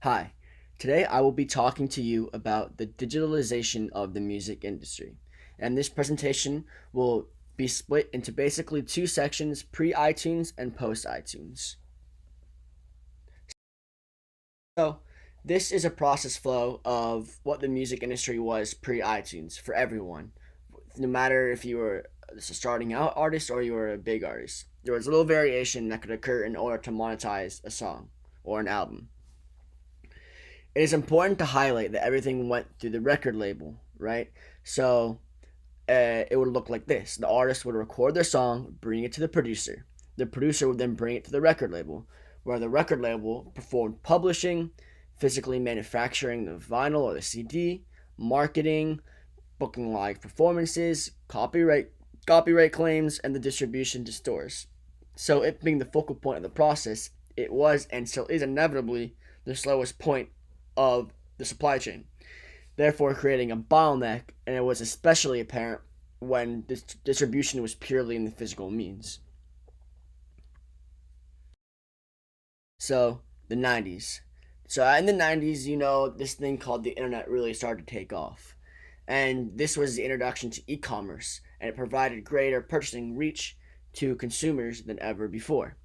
Hi, today I will be talking to you about the digitalization of the music industry. And this presentation will be split into basically two sections, pre iTunes and post iTunes. So, this is a process flow of what the music industry was pre iTunes for everyone, no matter if you were a starting out artist or you were a big artist. There was a little variation that could occur in order to monetize a song or an album. It is important to highlight that everything went through the record label, right? So it would look like this: the artist would record their song, bring it to the producer. The producer would then bring it to the record label, where the record label performed publishing, physically manufacturing the vinyl or the CD, marketing, booking live performances, copyright claims, and the distribution to stores. So, it being the focal point of the process, it was and still is inevitably the slowest point of the supply chain, therefore creating a bottleneck, and it was especially apparent when this distribution was purely in the physical means. So, the 90s. So, in the 90s, this thing called the internet really started to take off. And this was the introduction to e commerce, and it provided greater purchasing reach to consumers than ever before.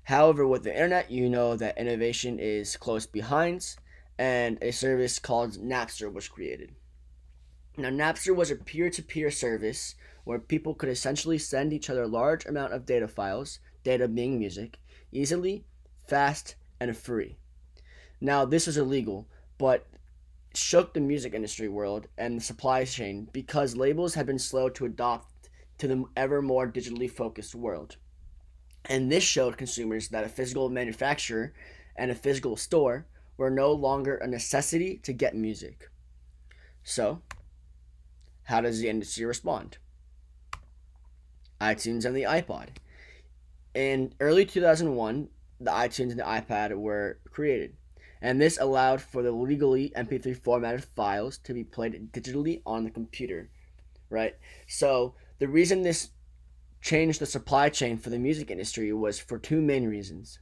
However, with the internet, you know that innovation is close behind, and a service called Napster was created. Now, Napster was a peer to peer service where people could essentially send each other a large amount of data files, data being music, easily, fast, and free. Now, this was illegal, but shook the music industry world and the supply chain because labels had been slow to adopt to the ever more digitally focused world. And this showed consumers that a physical manufacturer and a physical store were no longer a necessity to get music. So, how does the industry respond? iTunes and the iPod. In early 2001, the iTunes and the iPad were created, and this allowed for the legally MP3 formatted files to be played digitally on the computer, right? So, the reason this changed the supply chain for the music industry was for two main reasons.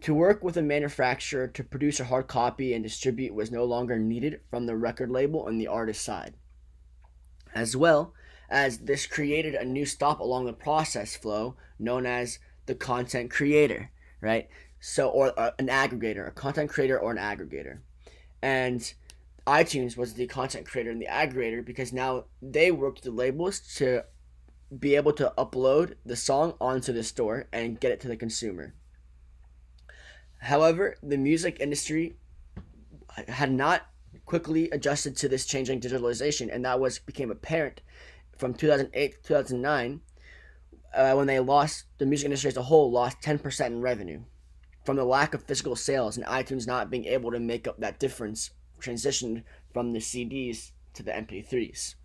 To work with a manufacturer to produce a hard copy and distribute was no longer needed from the record label and the artist side, as well as this created a new stop along the process flow known as the content creator, right? So, or an aggregator, a content creator or an aggregator. And iTunes was the content creator and the aggregator because now they worked with the labels to be able to upload the song onto the store and get it to the consumer. However, the music industry had not quickly adjusted to this changing digitalization, and that was became apparent from 2008 to 2009 when the music industry as a whole lost 10% in revenue from the lack of physical sales and iTunes not being able to make up that difference, transitioned from the CDs to the MP3s.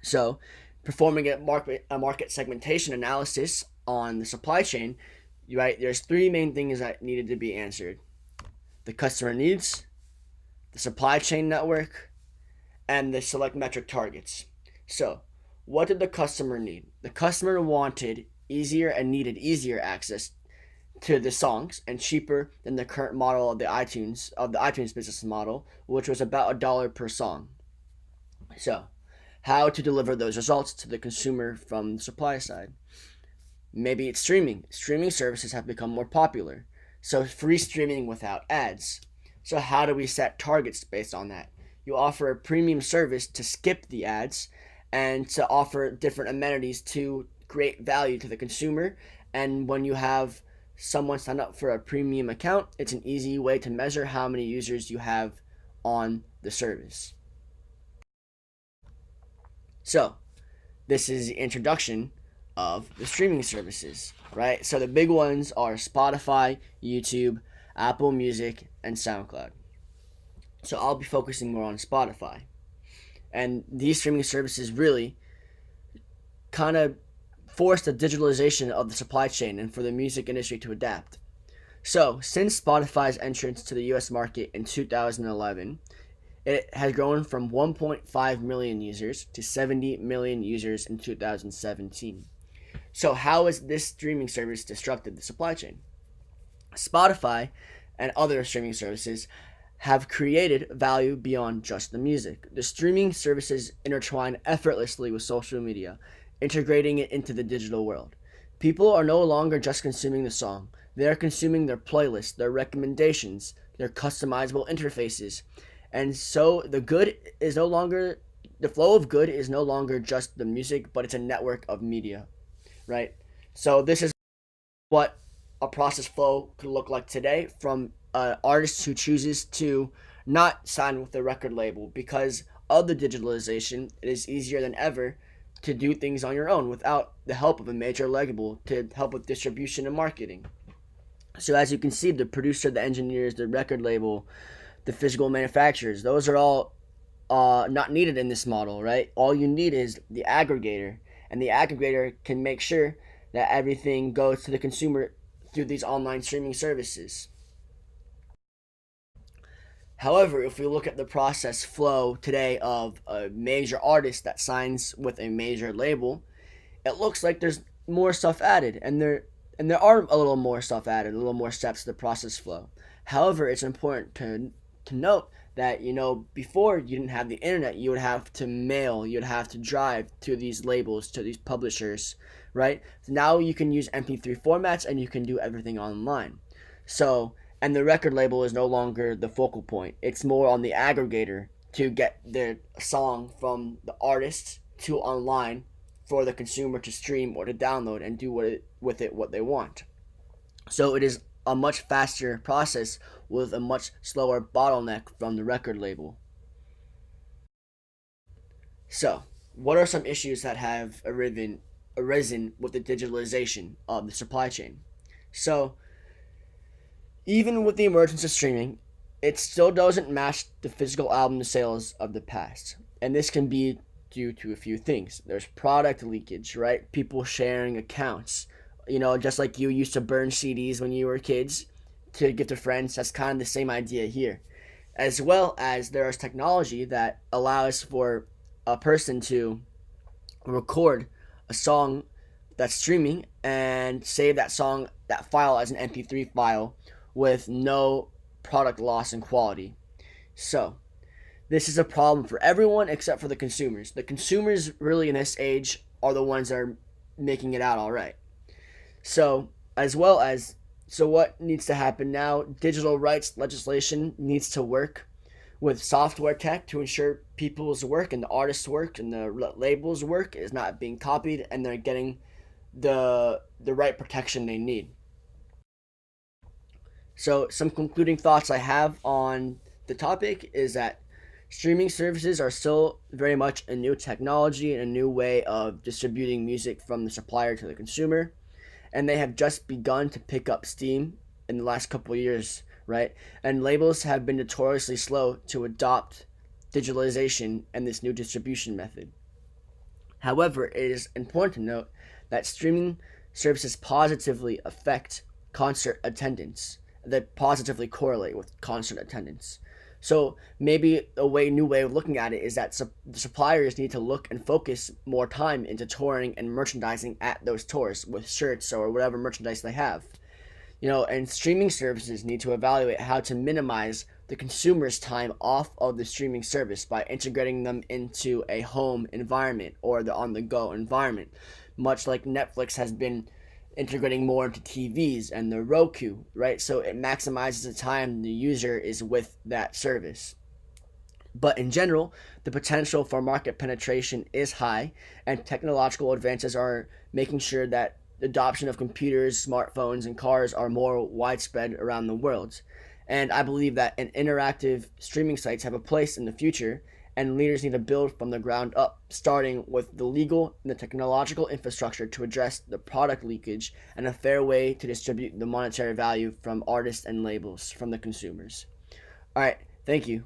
So, performing a market segmentation analysis on the supply chain, right, there's three main things that needed to be answered: the customer needs, the supply chain network, and the select metric targets. So, what did the customer need? The customer wanted easier and needed easier access to the songs and cheaper than the current model of the iTunes business model, which was about $1 per song. So, how to deliver those results to the consumer from the supply side? Maybe it's streaming. Streaming services have become more popular. So, free streaming without ads. So, how do we set targets based on that? You offer a premium service to skip the ads and to offer different amenities to create value to the consumer. And when you have someone sign up for a premium account, it's an easy way to measure how many users you have on the service. So, this is the introduction of the streaming services, right? So, the big ones are Spotify, YouTube, Apple Music, and SoundCloud. So, I'll be focusing more on Spotify. And these streaming services really kind of forced the digitalization of the supply chain and for the music industry to adapt. So, since Spotify's entrance to the US market in 2011, it has grown from 1.5 million users to 70 million users in 2017. So how is this streaming service disrupted the supply chain? Spotify and other streaming services have created value beyond just the music. The streaming services intertwine effortlessly with social media, integrating it into the digital world. People are no longer just consuming the song, they are consuming their playlists, their recommendations, their customizable interfaces. And so the flow of good is no longer just the music, but it's a network of media, right? So this is what a process flow could look like today from an artist who chooses to not sign with the record label because of the digitalization. It is easier than ever to do things on your own without the help of a major label to help with distribution and marketing. So as you can see, the producer, the engineers, the record label, the physical manufacturers, those are all not needed in this model, right? All you need is the aggregator, and the aggregator can make sure that everything goes to the consumer through these online streaming services. However, if we look at the process flow today of a major artist that signs with a major label, it looks like there's more stuff added, and there are a little more stuff added, a little more steps to the process flow. However, it's important to note that before you didn't have the internet, you would have to mail, you'd have to drive to these labels, to these publishers, right? Now you can use MP3 formats and you can do everything online. So, and the record label is no longer the focal point. It's more on the aggregator to get the song from the artist to online for the consumer to stream or to download and do with it what they want. So it is a much faster process with a much slower bottleneck from the record label. So, what are some issues that have arisen with the digitalization of the supply chain? So, even with the emergence of streaming, it still doesn't match the physical album sales of the past. And this can be due to a few things. There's product leakage, right? People sharing accounts. Just like you used to burn CDs when you were kids to give to friends, that's kind of the same idea here. As well as there is technology that allows for a person to record a song that's streaming and save that file as an MP3 file with no product loss in quality. So, this is a problem for everyone except for the consumers. The consumers really in this age are the ones that are making it out all right. So, what needs to happen now? Digital rights legislation needs to work with software tech to ensure people's work and the artists' work and the labels' work is not being copied and they're getting the right protection they need. So, some concluding thoughts I have on the topic is that streaming services are still very much a new technology and a new way of distributing music from the supplier to the consumer, and they have just begun to pick up steam in the last couple of years, right? And labels have been notoriously slow to adopt digitalization and this new distribution method. However, it is important to note that streaming services positively affect concert attendance, that positively correlate with concert attendance. So maybe new way of looking at it is that the suppliers need to look and focus more time into touring and merchandising at those tours with shirts or whatever merchandise they have. And streaming services need to evaluate how to minimize the consumer's time off of the streaming service by integrating them into a home environment or the on the go environment, much like Netflix has been integrating more into TVs and the Roku, right? So it maximizes the time the user is with that service. But in general, the potential for market penetration is high, and technological advances are making sure that the adoption of computers, smartphones, and cars are more widespread around the world. And I believe that an interactive streaming sites have a place in the future, and leaders need to build from the ground up, starting with the legal and the technological infrastructure to address the product leakage and a fair way to distribute the monetary value from artists and labels from the consumers. All right, thank you.